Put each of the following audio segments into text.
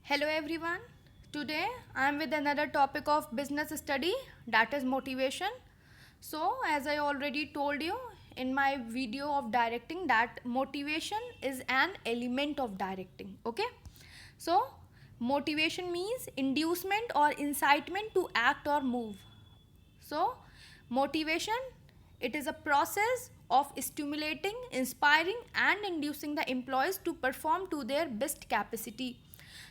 Hello everyone. Today I am with another topic of business study, that is motivation. So, as I already told you in my video of directing, that motivation is an element of directing. Okay? So, motivation means inducement or incitement to act or move. So, motivation, it is a process of stimulating, inspiring and inducing the employees to perform to their best capacity.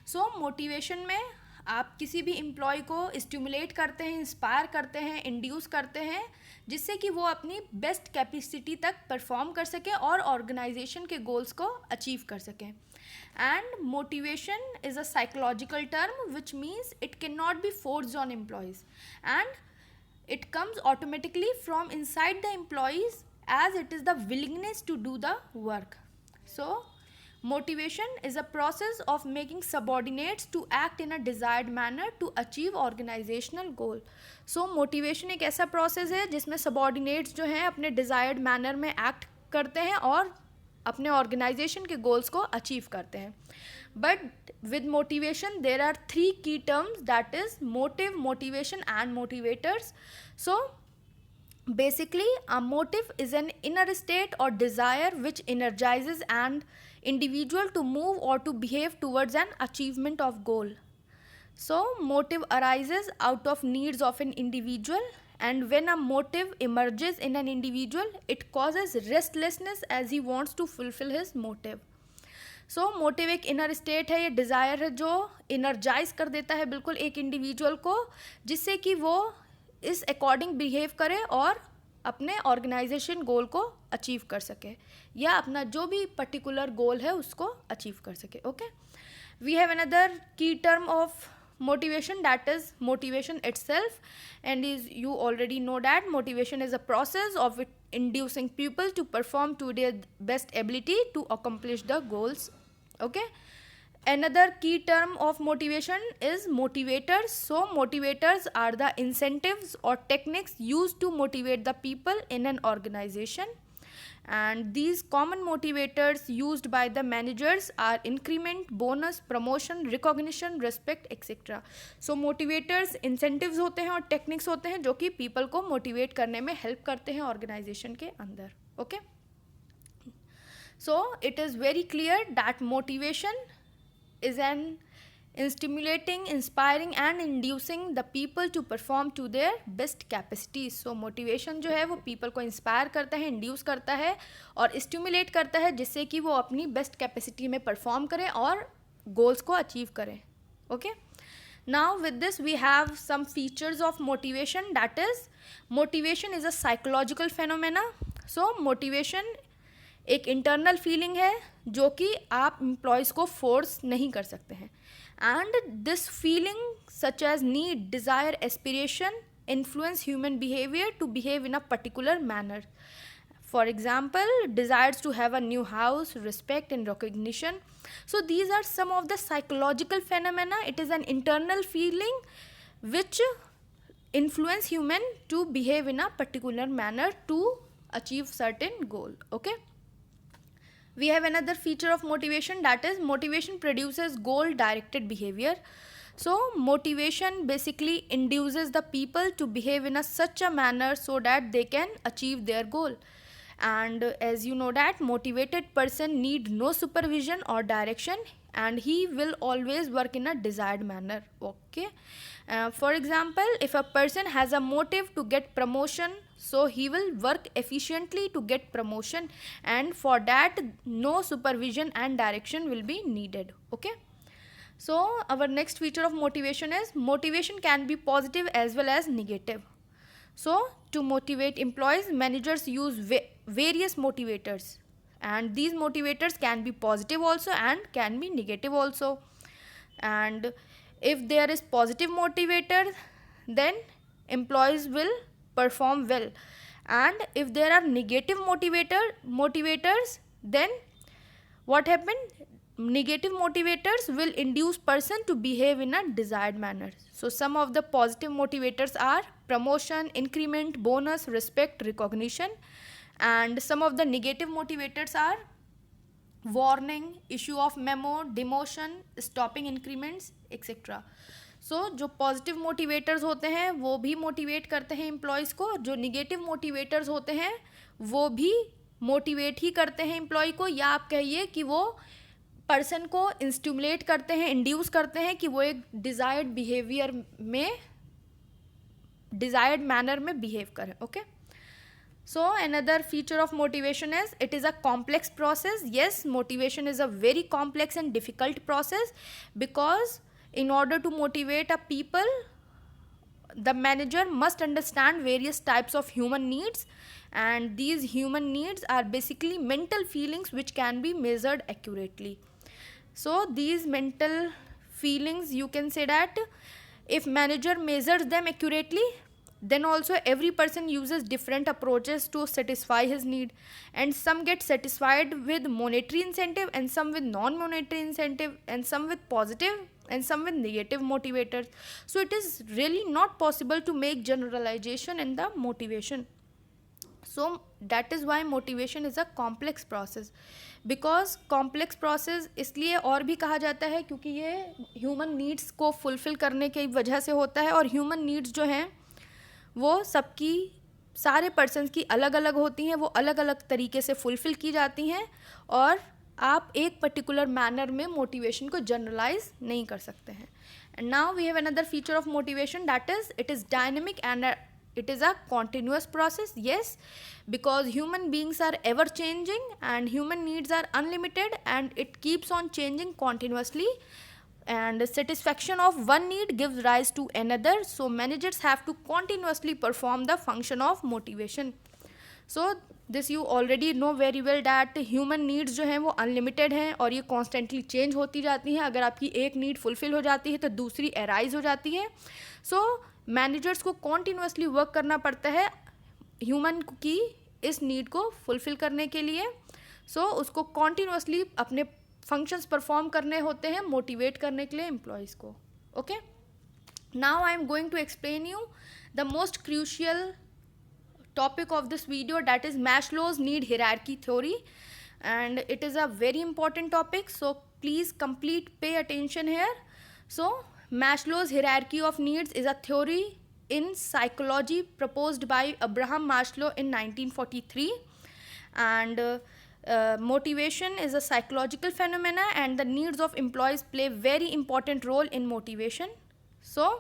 So, motivation में आप किसी भी employ को stimulate करते हैं, inspire करते हैं, induce करते हैं, जिससे कि वो अपनी बेस्ट कैपेसिटी तक परफॉर्म कर सकें और ऑर्गेनाइजेशन के गोल्स को अचीव कर सकें. And motivation is a psychological term which means it can not be forced on employees and it comes automatically from inside the employees as it is the willingness to do the work. So motivation is a process of making subordinates to act in a desired manner to achieve organizational goal. So motivation एक ऐसा process है जिसमें subordinates जो हैं अपने desired manner में act करते हैं और अपने ऑर्गेनाइजेशन के गोल्स को अचीव करते हैं. But with motivation there are three key terms, that is motive, motivation and motivators. So basically a motive is an inner state or desire which energizes an individual to move or to behave towards an achievement of goal. So motive arises out of needs of an individual, and when a motive emerges in an individual it causes restlessness as he wants to fulfill his motive. So motive एक inner state है, ये desire है जो energise कर देता है बिल्कुल एक इंडिविजुअल को, जिससे कि वो इस अकॉर्डिंग बिहेव करे और अपने ऑर्गेनाइजेशन गोल को अचीव कर सके या अपना जो भी पर्टिकुलर गोल है उसको अचीव कर सके. ओके, वी हैव अनदर की term of motivation, that is motivation itself, and is you already know that motivation is a process of inducing people to perform to their best ability to accomplish the goals. Okay, another key term of motivation is motivators. So motivators are the incentives or techniques used to motivate the people in an organization, and these common motivators used by the managers are increment, bonus, promotion, recognition, respect, etc. So motivators incentives होते हैं और techniques होते हैं जो कि people को motivate करने में help करते हैं organization के अंदर. Okay, so it is very clear that motivation is an in stimulating, inspiring and inducing the people to perform to their best capacities. So motivation जो है वो people को inspire करता है, induce करता है और stimulate करता है जिससे कि वो अपनी best capacity में perform करें और goals को achieve करें. Okay, now with this we have some features of motivation, that is motivation is a psychological phenomena. So motivation एक इंटरनल फीलिंग है जो कि आप एम्प्लॉयज़ को फोर्स नहीं कर सकते हैं, and this feeling such as need, desire, aspiration influence human behaviour to behave in a particular manner. For example, desires to have a new house, respect and recognition. So these are some of the psychological phenomena. It is an internal feeling which influence human to behave in a particular manner to achieve certain goal. Okay, we have another feature of motivation, that is motivation produces goal directed behavior. So motivation basically induces the people to behave in such a manner so that they can achieve their goal, and as you know that motivated person need no supervision or direction and he will always work in a desired manner. Okay, for example, if a person has a motive to get promotion, so he will work efficiently to get promotion, and for that no supervision and direction will be needed. Okay, so our next feature of motivation is motivation can be positive as well as negative. So to motivate employees, managers use various motivators, and these motivators can be positive also and can be negative also. And if there is positive motivator, then employees will perform well, and if there are negative motivators, then what happen, negative motivators will induce person to behave in a desired manner. So some of the positive motivators are promotion, increment, bonus, respect, recognition, and some of the negative motivators are warning, issue of memo, demotion, stopping increments etcetera. So जो positive motivators होते हैं वो भी motivate करते हैं employees को, जो negative motivators होते हैं वो भी मोटिवेट ही करते हैं एम्प्लॉय को, या आप कहिए कि वो पर्सन को इंस्टिमुलेट करते हैं, इंड्यूस करते हैं कि वो एक डिज़ायर्ड बिहेवियर में, डिज़ायर्ड मैनर में बिहेव करें. Okay. So another feature of motivation is it is a complex process. Yes, motivation is a very complex and difficult process, because in order to motivate a people, the manager must understand various types of human needs, and these human needs are basically mental feelings which can be measured accurately. So these mental feelings, you can say that if manager measures them accurately, then also every person uses different approaches to satisfy his need, and some get satisfied with monetary incentive, and some with non-monetary incentive, and some with positive, and some with negative motivators. So it is really not possible to make generalization in the motivation. So that is why motivation is a complex process. Because complex process इसलिए और भी कहा जाता है क्योंकि ये human needs को fulfil करने की वजह से होता है, और ह्यूमन नीड्स जो हैं वो सबकी, सारे पर्सन्स की अलग अलग होती हैं, वो अलग अलग तरीके से फुलफ़िल की जाती हैं, और आप एक पर्टिकुलर मैनर में मोटिवेशन को जनरलाइज नहीं कर सकते हैं. And now we have another feature of motivation, that is it is dynamic and it is a continuous process. Yes, because human beings are ever changing and human needs are unlimited, and it keeps on changing continuously, and satisfaction of one need gives rise to another. So managers have to continuously perform the function of motivation. So this you already know very well that human needs जो हैं वो unlimited हैं, और ये constantly change होती जाती हैं. अगर आपकी एक need fulfill हो जाती है तो दूसरी arise हो जाती है. So मैनेजर्स को कॉन्टीन्यूसली वर्क करना पड़ता है ह्यूमन की इस नीड को फुलफ़िल करने के लिए. सो उसको कॉन्टीन्यूसली अपने फंक्शंस परफॉर्म करने होते हैं मोटिवेट करने के लिए एम्प्लॉयज़ को. Okay. Now I am going to explain you the most crucial topic of this video, that is Maslow's need hierarchy theory, and it is a very important topic. So please complete pay attention here. So Maslow's hierarchy of needs is a theory in psychology proposed by Abraham Maslow in 1943, and motivation is a psychological phenomena, and the needs of employees play very important role in motivation. So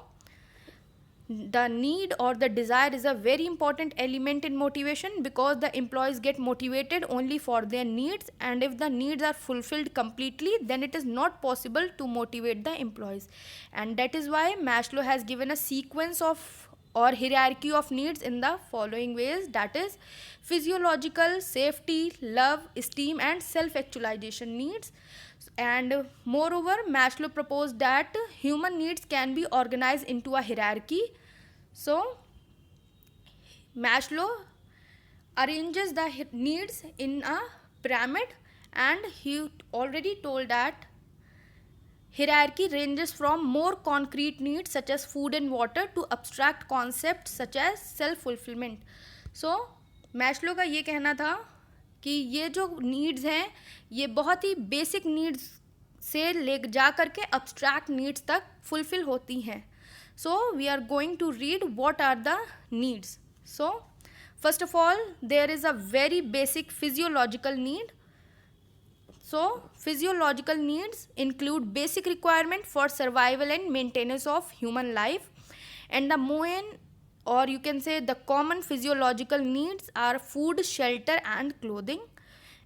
the need or the desire is a very important element in motivation, because the employees get motivated only for their needs, and if the needs are fulfilled completely, then it is not possible to motivate the employees. And that is why Maslow has given a sequence of or hierarchy of needs in the following ways, that is physiological, safety, love, esteem, and self-actualization needs. And moreover, Maslow proposed that human needs can be organized into a hierarchy. So Maslow arranges the needs in a pyramid, and he already told that hierarchy ranges from more concrete needs such as food and water to abstract concepts such as self-fulfillment. So Maslow का ये कहना था कि ये जो needs हैं ये बहुत ही बेसिक नीड्स से ले जा करके abstract नीड्स तक फुलफ़िल होती हैं. So we are going to read what are the needs. So first of all, there is a very basic physiological need. So physiological needs include basic requirement for survival and maintenance of human life, and the main, or you can say the common physiological needs are food, shelter, and clothing,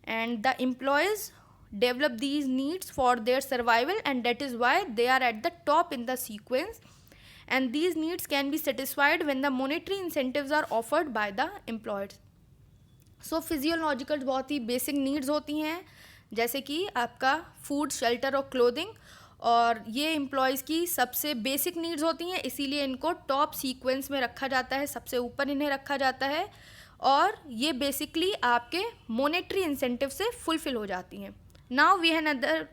and the employees develop these needs for their survival, and that is why they are at the top in the sequence, and these needs can be satisfied when the monetary incentives are offered by the employers. So physiological बहुत ही basic needs होती हैं, जैसे कि आपका food, shelter और clothing, और ये employees की सबसे बेसिक नीड्स होती हैं, इसीलिए इनको टॉप सीक्वेंस में रखा जाता है, सबसे ऊपर इन्हें रखा जाता है, और ये बेसिकली आपके मोनेटरी इंसेंटिव से फुलफ़िल हो जाती हैं. Now we have another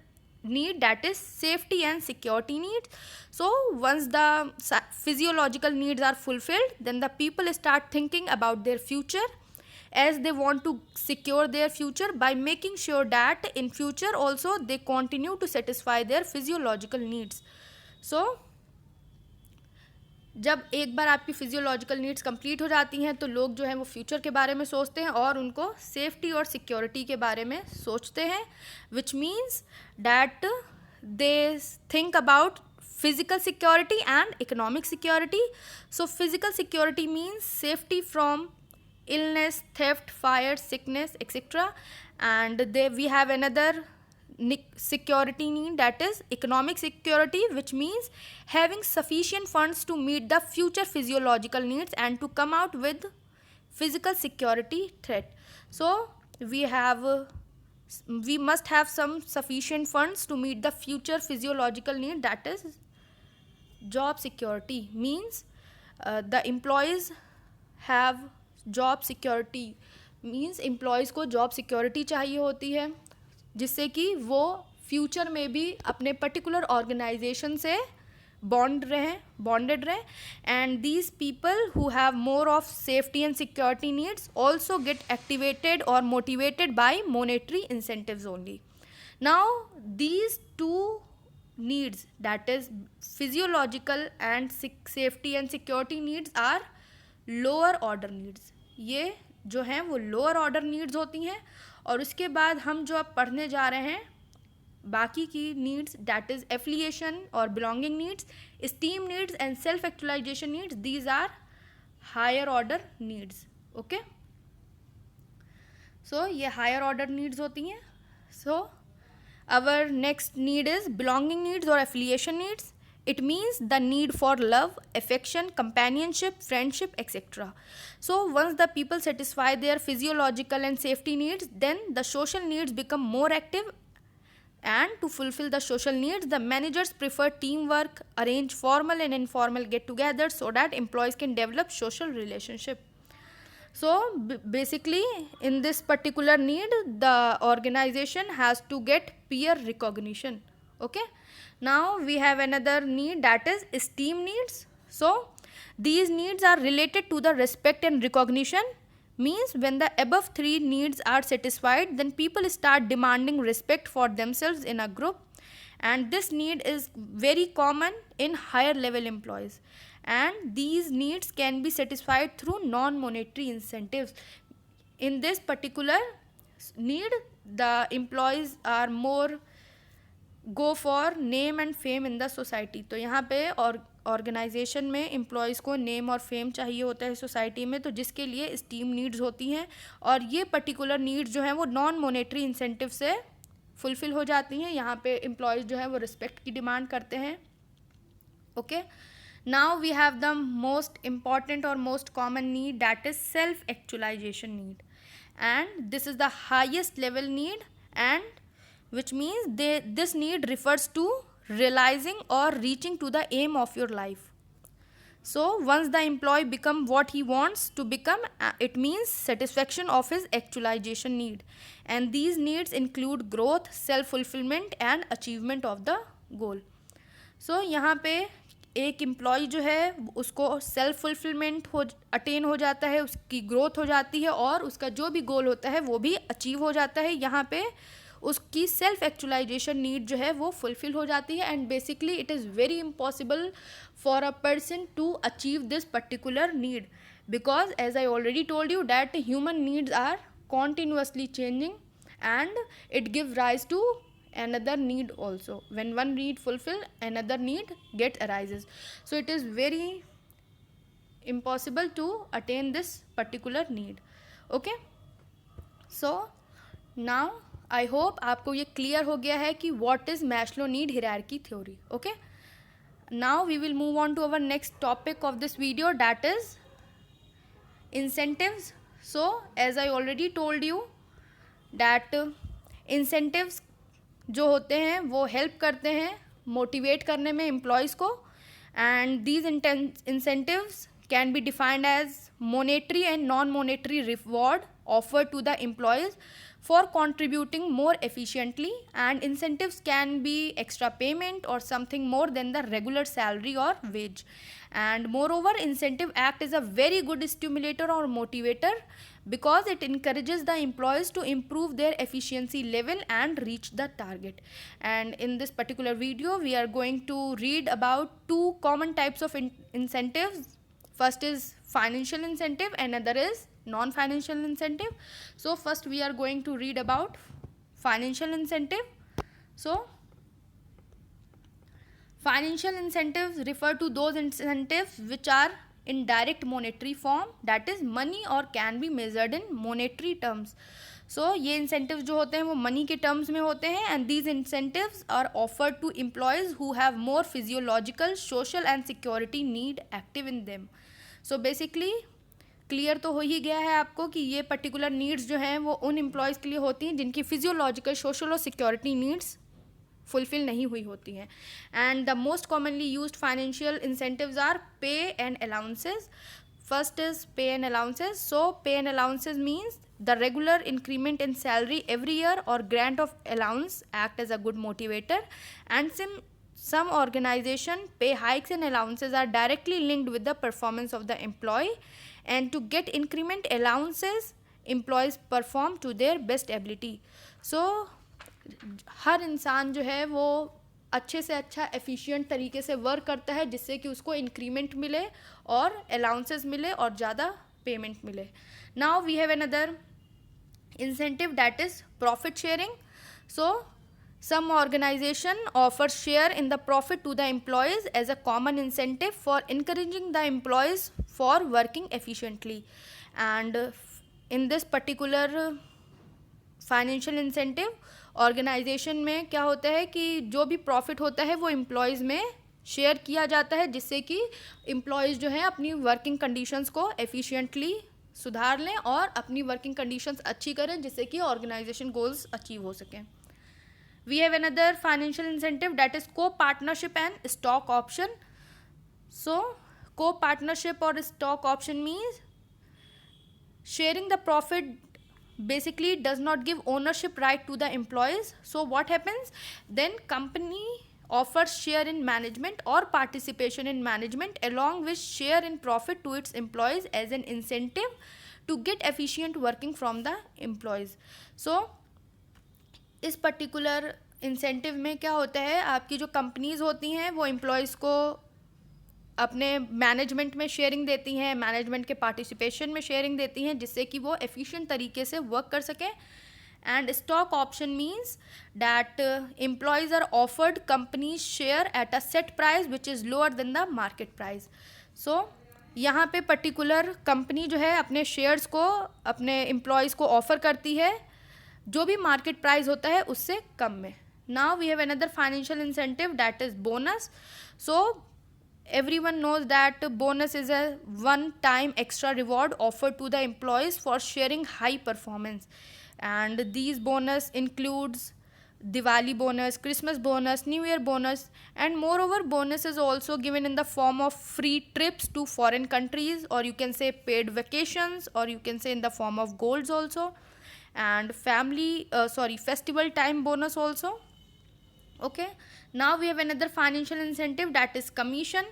need, that is safety and security needs. So once the physiological needs are fulfilled, then the people start thinking about their future. as they want to secure their future by making sure that in future also they continue to satisfy their physiological needs. So जब एक बार आपकी physiological needs complete हो जाती हैं तो लोग जो है वो फ्यूचर के बारे में सोचते हैं और उनको सेफ्टी और सिक्योरिटी के बारे में सोचते हैं, which means that they think about physical security and economic security. So physical security means safety from illness, theft, fire, sickness, etc. And we have another security need, that is economic security, which means having sufficient funds to meet the future physiological needs and to come out with physical security threat. So we must have some sufficient funds to meet the future physiological need, that is job security. Means the employees have job security, means employees को job security चाहिए होती है जिससे कि वो future में भी अपने पर्टिकुलर ऑर्गेनाइजेशन से बॉन्डेड रहें and these people who have more of safety and security needs also get activated और motivated by monetary incentives only. Now these two needs, that is physiological and safety and security needs, are lower order needs. ये जो हैं वो lower order needs होती हैं. और उसके बाद हम जो अब पढ़ने जा रहे हैं बाकी की needs, that is affiliation और belonging needs, esteem needs and self actualization needs, these are higher order needs. Okay, so ये higher order needs होती हैं. So our next need is belonging needs or affiliation needs. It means the need for love, affection, companionship, friendship, etc. So once the people satisfy their physiological and safety needs, then the social needs become more active. And to fulfill the social needs, the managers prefer teamwork, arrange formal and informal get-togethers so that employees can develop social relationship. So basically in this particular need, the organization has to get peer recognition. Okay, now we have another need, that is esteem needs. So these needs are related to the respect and recognition. Means when the above three needs are satisfied, then people start demanding respect for themselves in a group, and this need is very common in higher level employees. And these needs can be satisfied through non-monetary incentives. In this particular need, the employees are more go for name and fame in the society. तो यहाँ पे organisation में employees को name और fame चाहिए होता है society में, तो जिसके लिए स्टीम नीड्स होती हैं. और ये पर्टिकुलर नीड्स जो हैं वो नॉन मोनेटरी इंसेंटिव से फुलफ़िल हो जाती हैं. यहाँ पे एम्प्लॉयज़ जो है वो रिस्पेक्ट की डिमांड करते हैं. Okay, now we have the most important or most common need, that is self actualization need, and this is the highest level need, and which means this need refers to realizing or reaching to the aim of your life. So once the employee become what he wants to become, it means satisfaction of his actualization need, and these needs include growth, self fulfillment and achievement of the goal. So यहाँ पे एक employ जो है उसको self fulfilment attain हो जाता है, उसकी ग्रोथ हो जाती है और उसका जो भी गोल होता है वो भी अचीव हो जाता है. यहाँ पे उसकी सेल्फ एक्चुअलाइजेशन नीड जो है वो फुलफिल हो जाती है. And basically it is very impossible for a person to achieve this particular need, because as I already told you that human needs are continuously changing and it gives rise to another need also. When one need fulfilled, another need get arises. So it is very impossible to attain this particular need. Okay, so now I hope आपको ये clear हो गया है कि what is Maslow need hierarchy theory. Okay, now we will move on to our next topic of this video, that is incentives. So as I already told you that incentives जो होते हैं वो help करते हैं motivate करने में employees को, and these incentives can be defined as monetary and non monetary reward offered to the employees for contributing more efficiently, and incentives can be extra payment or something more than the regular salary or wage. And moreover, incentive act is a very good stimulator or motivator because it encourages the employees to improve their efficiency level and reach the target. And in this particular video we are going to read about two common types of incentives. First is financial incentive and another is non-financial incentive. So first we are going to read about financial incentive. So financial incentives refer to those incentives which are in direct monetary form, that is money, or can be measured in monetary terms. So ये incentives जो होते हैं वो money के terms में होते हैं, and these incentives are offered to employees who have more physiological, social and security need active in them. So basically clear तो हो ही गया है आपको कि ये पर्टिकुलर नीड्स जो हैं वो उन एम्प्लॉयज़ के लिए होती हैं जिनकी फिजियोलॉजिकल, सोशल और सिक्योरिटी नीड्स फुलफिल नहीं हुई होती हैं. And the most commonly used financial incentives are pay and allowances. First is pay and allowances. So pay and allowances means the regular increment in salary every year or grant of allowance act as a good motivator, and some organization pay hikes and allowances are directly linked with the performance of the employee, and to get increment allowances employees perform to their best ability. So हर इंसान जो है वो अच्छे से अच्छा efficient तरीके से work करता है जिससे कि उसको इंक्रीमेंट मिले और अलाउंसेस मिले और ज़्यादा पेमेंट मिले. Now we have another incentive, that is profit sharing. So some organization offers share in the profit to the employees as a common incentive for encouraging the employees for working efficiently. And in this particular financial incentive organisation में क्या होता है कि जो भी profit होता है वो एम्प्लॉयज़ में शेयर किया जाता है जिससे कि एम्प्लॉयज़ जो हैं अपनी वर्किंग कंडीशंस को एफिशिएंटली सुधार लें और अपनी वर्किंग कंडीशंस अच्छी करें जिससे कि ऑर्गेनाइजेशन गोल्स अचीव हो सकें. We have another financial incentive, that is co partnership and stock option. So co partnership और stock option means sharing the profit basically does not give ownership right to the employees. So what happens then? Company offers share in management or participation in management along with share in profit to its employees as an incentive to get efficient working from the employees. So इस particular incentive में क्या होता है, आपकी जो companies होती हैं वो एम्प्लॉयज़ को अपने मैनेजमेंट में शेयरिंग देती हैं, मैनेजमेंट के पार्टिसिपेशन में शेयरिंग देती हैं जिससे कि वो एफिशिएंट तरीके से वर्क कर सकें. And stock option means that employees are offered company share at a set price which is lower than the market price. So यहाँ पे पर्टिकुलर कंपनी जो है अपने शेयर्स को अपने एम्प्लॉयज़ को ऑफ़र करती है जो भी मार्केट प्राइस होता है उससे कम में. Now we have another financial incentive, that is bonus. So everyone knows that bonus is a one time extra reward offered to the employees for sharing high performance, and these bonus includes Diwali bonus, Christmas bonus, New Year bonus, and moreover bonus is also given in the form of free trips to foreign countries, or you can say paid vacations, or you can say in the form of golds also, and festival time bonus also. Okay, now we have another financial incentive, that is commission.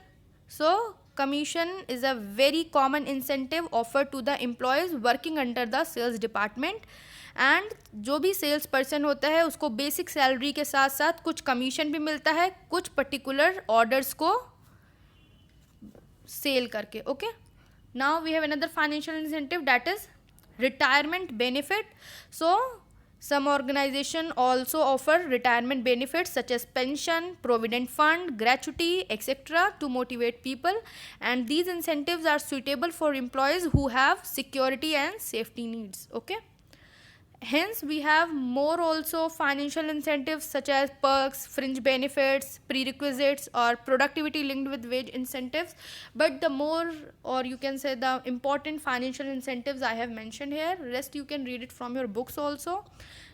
So commission is a very common incentive offered to the employees working under the sales department, and जो भी sales person होता है उसको basic salary के साथ साथ कुछ commission भी मिलता है कुछ पर्टिकुलर ऑर्डर्स को सेल करके. Okay, now we have another financial incentive, that is retirement benefit. So some organization also offer retirement benefits such as pension, provident fund, gratuity, etc. to motivate people, and these incentives are suitable for employees who have security and safety needs. Okay, hence we have more also financial incentives such as perks, fringe benefits, prerequisites, or productivity linked with wage incentives. But the more, or you can say the important financial incentives I have mentioned here, rest you can read it from your books also.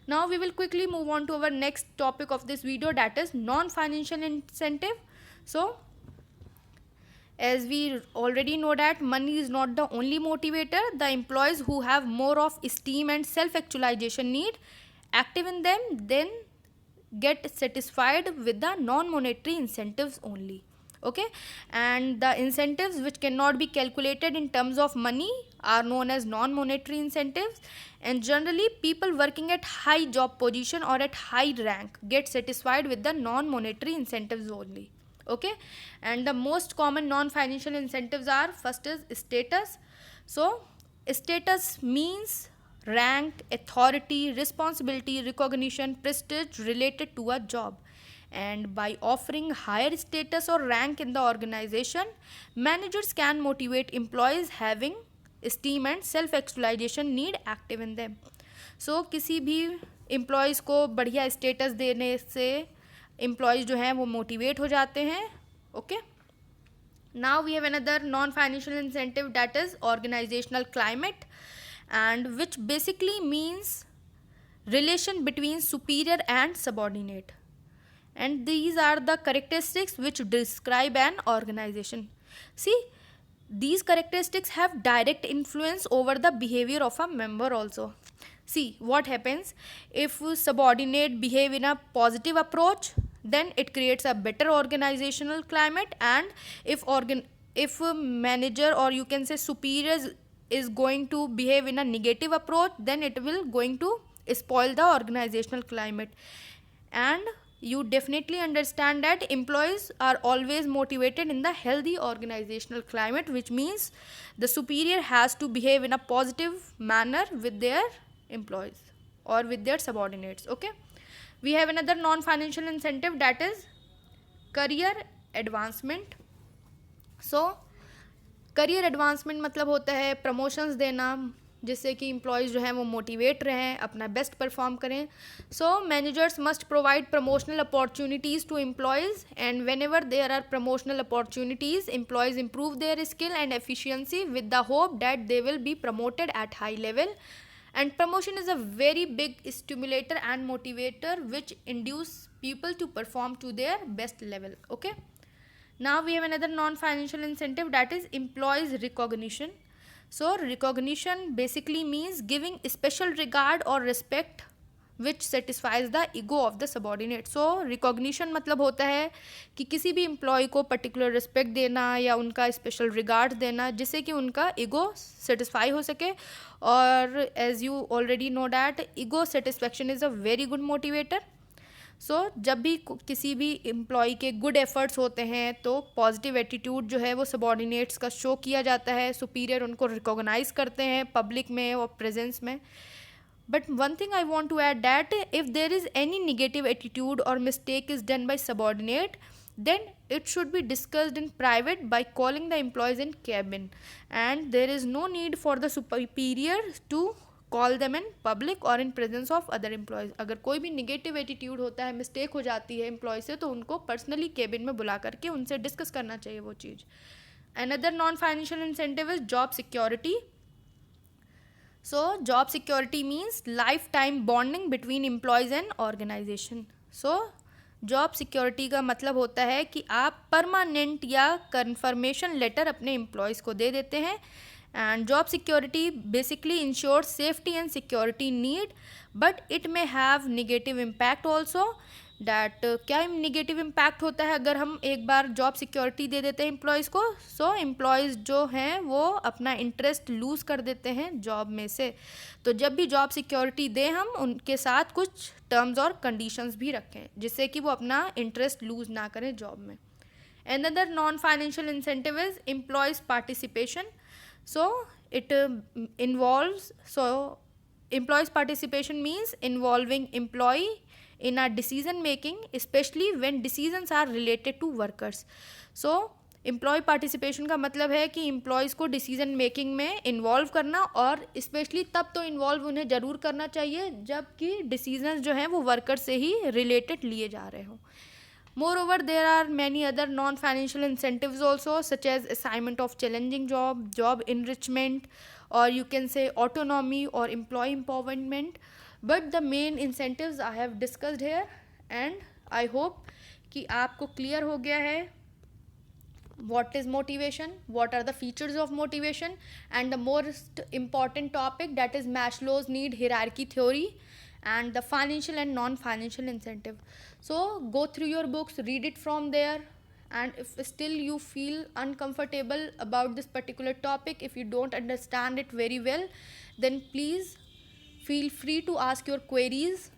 Now we will quickly move on to our next topic of this video, that is non-financial incentive. So as we already know that money is not the only motivator. The employees who have more of esteem and self actualization need active in them then get satisfied with the non monetary incentives only. Okay, and the incentives which cannot be calculated in terms of money are known as non monetary incentives, and generally people working at high job position or at high rank get satisfied with the non monetary incentives only. Okay, and the most common non financial incentives are: first is status. So status means rank, authority, responsibility, recognition, prestige related to a job. And by offering higher status or rank in the organization, managers can motivate employees having esteem and self actualization need active in them. So किसी भी employees को बढ़िया status देने से employees जो हैं वो motivate हो जाते हैं. Okay, now we have another non financial incentive, that is organizational climate, and which basically means relation between superior and subordinate, and these are the characteristics which describe an organization. See, these characteristics have direct influence over the behavior of a member also. See what happens if subordinate behave in a positive approach, then it creates a better organizational climate, and if a manager, or you can say superiors, is going to behave in a negative approach, then it will going to spoil the organizational climate. And you definitely understand that employees are always motivated in the healthy organizational climate, which means the superior has to behave in a positive manner with their employees or with their subordinates. Okay, we have another non financial incentive, that is career advancement. So career advancement मतलब होता है promotions देना, जिससे कि employees जो हैं वो motivate रहें, अपना बेस्ट परफॉर्म करें. So managers must provide promotional opportunities to employees, and whenever there are promotional opportunities, employees improve their skill and efficiency with the hope that they will be promoted at high level. And promotion is a very big stimulator and motivator which induce people to perform to their best level. Okay, now we have another non financial incentive, that is employees recognition. So recognition basically means giving special regard or respect which satisfies the ego of the subordinate. So recognition मतलब होता है कि किसी भी employ को particular respect देना या उनका स्पेशल रिगार्ड देना, जिससे कि उनका ईगो सेटिस्फाई हो सके. और as you already know that ego satisfaction is a very good motivator. So जब भी किसी भी एम्प्लॉय के गुड एफर्ट्स होते हैं तो पॉजिटिव एटीट्यूड जो है वो सबॉर्डिनेट्स का शो किया जाता है, सुपीरियर उनको रिकॉग्नाइज करते हैं पब्लिक में और प्रेजेंस में. But one thing I want to add that if there is any negative attitude और mistake is done by subordinate, then it should be discussed in private by calling the employees in cabin, and there is no need for the superior to call them in public और in presence of other employees. अगर कोई भी negative attitude होता है, mistake हो जाती है employ से, तो उनको पर्सनली केबिन में बुला करके उनसे डिस्कस करना चाहिए वो चीज़. Another non financial incentive is job security. So job security means life time bonding between employees and organization. So job security का मतलब होता है कि आप परमानेंट या कन्फर्मेशन लेटर अपने एम्प्लॉयज़ को दे देते हैं. And job security basically ensures safety and security need, but it may have negative impact also. That क्या negative impact होता है अगर हम एक बार जॉब सिक्योरिटी दे देते हैं एम्प्लॉयज़ को. सो एम्प्लॉयज़ जो हैं वो अपना इंटरेस्ट लूज़ कर देते हैं जॉब में से. तो जब भी जॉब सिक्योरिटी दें हम उनके साथ कुछ टर्म्स और कंडीशंस भी रखें जिससे कि वो अपना इंटरेस्ट लूज़ ना करें जॉब में. Another non financial incentive is employees participation. So it involves, so employees participation means involving employee in a decision making, especially when decisions are related to workers. So employee participation का मतलब है कि employees को decision making में involve करना, और specially तब तो इन्वॉल्व उन्हें ज़रूर करना चाहिए जबकि डिसीजंस जो हैं वो वर्कर से ही रिलेटेड लिए जा रहे हों. Moreover, there are many other non-financial incentives also, such as assignment of challenging job, job enrichment, or you can say autonomy or employee empowerment. But the main incentives I have discussed here, and I hope कि आपको clear हो गया है what is motivation, what are the features of motivation, and the most important topic, that is Maslow's need hierarchy theory, and the financial and non-financial incentive. So go through your books, read it from there, and if still you feel uncomfortable about this particular topic, if you don't understand it very well, then please feel free to ask your queries